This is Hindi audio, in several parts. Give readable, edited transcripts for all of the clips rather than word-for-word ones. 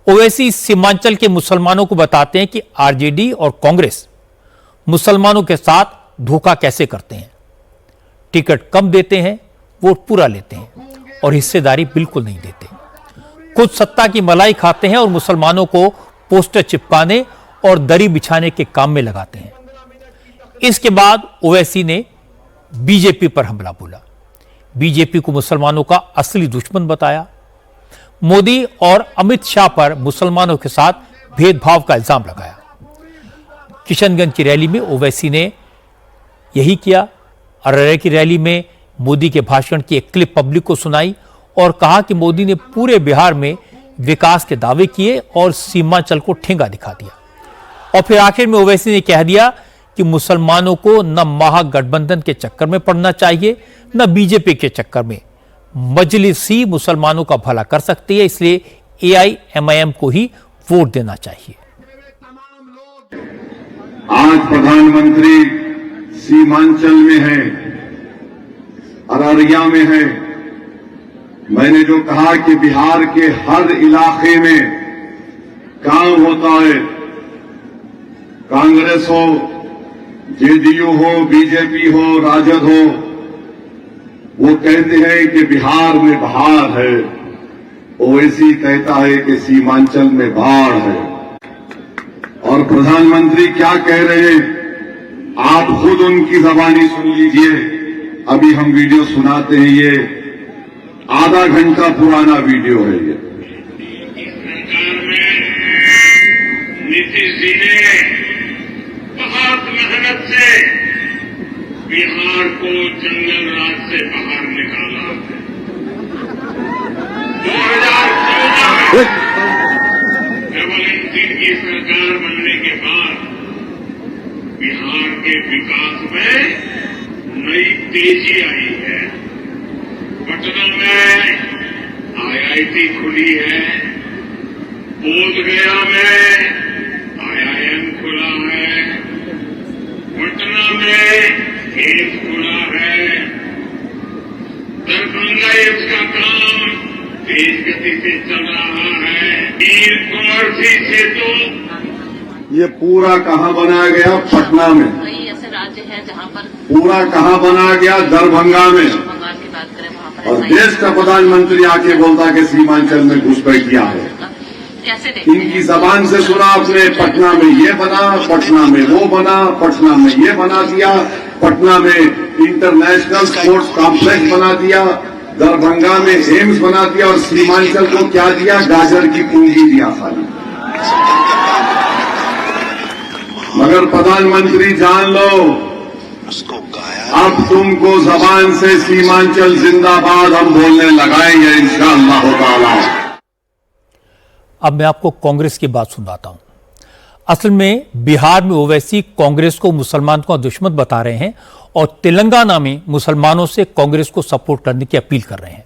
ओवैसी सीमांचल के मुसलमानों को बताते हैं कि आरजेडी और कांग्रेस मुसलमानों के साथ धोखा कैसे करते हैं। टिकट कम देते हैं, वोट पूरा लेते हैं और हिस्सेदारी बिल्कुल नहीं देते। खुद सत्ता की मलाई खाते हैं और मुसलमानों को पोस्टर चिपकाने और दरी बिछाने के काम में लगाते हैं। इसके बाद ओवैसी ने बीजेपी पर हमला बोला, बीजेपी को मुसलमानों का असली दुश्मन बताया। मोदी और अमित शाह पर मुसलमानों के साथ भेदभाव का इल्जाम लगाया। किशनगंज की रैली में ओवैसी ने यही किया। अररिया की रैली में मोदी के भाषण की एक क्लिप पब्लिक को सुनाई और कहा कि मोदी ने पूरे बिहार में विकास के दावे किए और सीमांचल को ठेंगा दिखा दिया। और फिर आखिर में ओवैसी ने कह दिया कि मुसलमानों को न महागठबंधन के चक्कर में पड़ना चाहिए न बीजेपी के चक्कर में। मजलिस ही मुसलमानों का भला कर सकती है, इसलिए एआईएमआईएम को ही वोट देना चाहिए। आज प्रधानमंत्री सीमांचल में है, अररिया में है। मैंने जो कहा कि बिहार के हर इलाके में काम होता है, कांग्रेस हो, जेडीयू हो, बीजेपी हो, राजद हो, वो कहते हैं कि बिहार में बहार है, ओवैसी कहता है कि सीमांचल में बाढ़ है। और प्रधानमंत्री क्या कह रहे हैं, आप खुद उनकी जबानी सुन लीजिए। अभी हम वीडियो सुनाते हैं, ये आधा घंटा पुराना वीडियो है। ये सरकार में नीतीश जी ने बहुत मेहनत से बिहार को जंगल राज से बाहर निकाला। 2014 में डबल इंजन की सरकार बनने के बाद बिहार के विकास में नई तेजी आई है। पटना में आईआईटी खुली है, बोधगया में आईआईएम खुला है, पटना में एम्स खुला है, दरभंगा एम्स का काम तेज गति से चल रहा है। वीर कुंवर सिंह सेतु ये पूरा कहां बनाया गया? पटना में। कई ऐसे राज्य हैं जहां पर पूरा कहां बनाया गया? दरभंगा में। बंगाल की बात करें वहां पर और देश का प्रधानमंत्री आके बोलता कि सीमांचल में घुसपैठ किया है। कैसे देखते हैं? इनकी जबान से सुना आपने, पटना में ये बना, पटना में वो बना, पटना में ये बना दिया, पटना में इंटरनेशनल स्पोर्ट्स कॉम्प्लेक्स बना दिया, दरभंगा में एम्स बना दिया और सीमांचल को क्या दिया? गाजर की पूंजी दिया खाली। मगर प्रधानमंत्री जान लो, अब तुमको जबान से सीमांचल जिंदाबाद हम बोलने लगाएंगे इंशाअल्लाह ताला। अब मैं आपको कांग्रेस की बात सुनाता हूं। असल में बिहार में ओवैसी कांग्रेस को मुसलमानों का दुश्मन बता रहे हैं और तेलंगाना में मुसलमानों से कांग्रेस को सपोर्ट करने की अपील कर रहे हैं।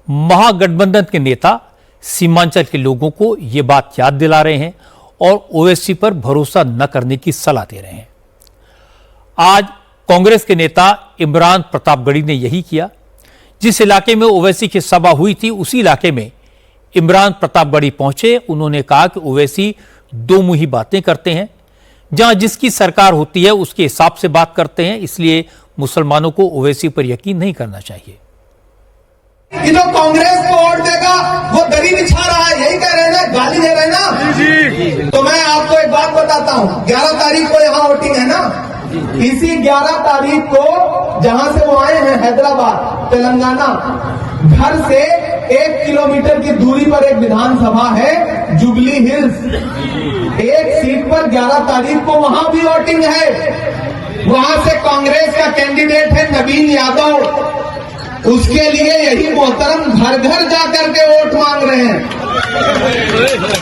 महागठबंधन के नेता सीमांचल के लोगों को यह बात याद दिला रहे हैं और ओवैसी पर भरोसा न करने की सलाह दे रहे हैं। आज कांग्रेस के नेता इमरान प्रतापगढ़ी ने यही किया। जिस इलाके में ओवैसी की सभा हुई थी, उसी इलाके में इमरान प्रतापगढ़ी पहुंचे। उन्होंने कहा कि ओवैसी दो मुही बातें करते हैं, जहां जिसकी सरकार होती है उसके हिसाब से बात करते हैं, इसलिए मुसलमानों को ओवैसी पर यकीन नहीं करना चाहिए। कि जो कांग्रेस को वोट देगा वो दरी बिछा रहा है, यही कह रहे हैं ना, गाली दे रहे हैं ना जी। तो मैं आपको एक बात बताता हूँ, 11 तारीख को यहाँ वोटिंग है ना। इसी 11 तारीख को जहां से वो आए हैं, हैदराबाद तेलंगाना, घर से 1 किलोमीटर की दूरी पर एक विधानसभा है, जुबली हिल्स। एक सीट पर 11 तारीख को वहां भी वोटिंग है। वहां से कांग्रेस का कैंडिडेट है नवीन यादव। उसके लिए यही मोहतरम घर घर जाकर के वोट मांग रहे हैं।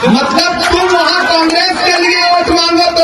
मतलब तुम वहां कांग्रेस के लिए वोट मांगो तो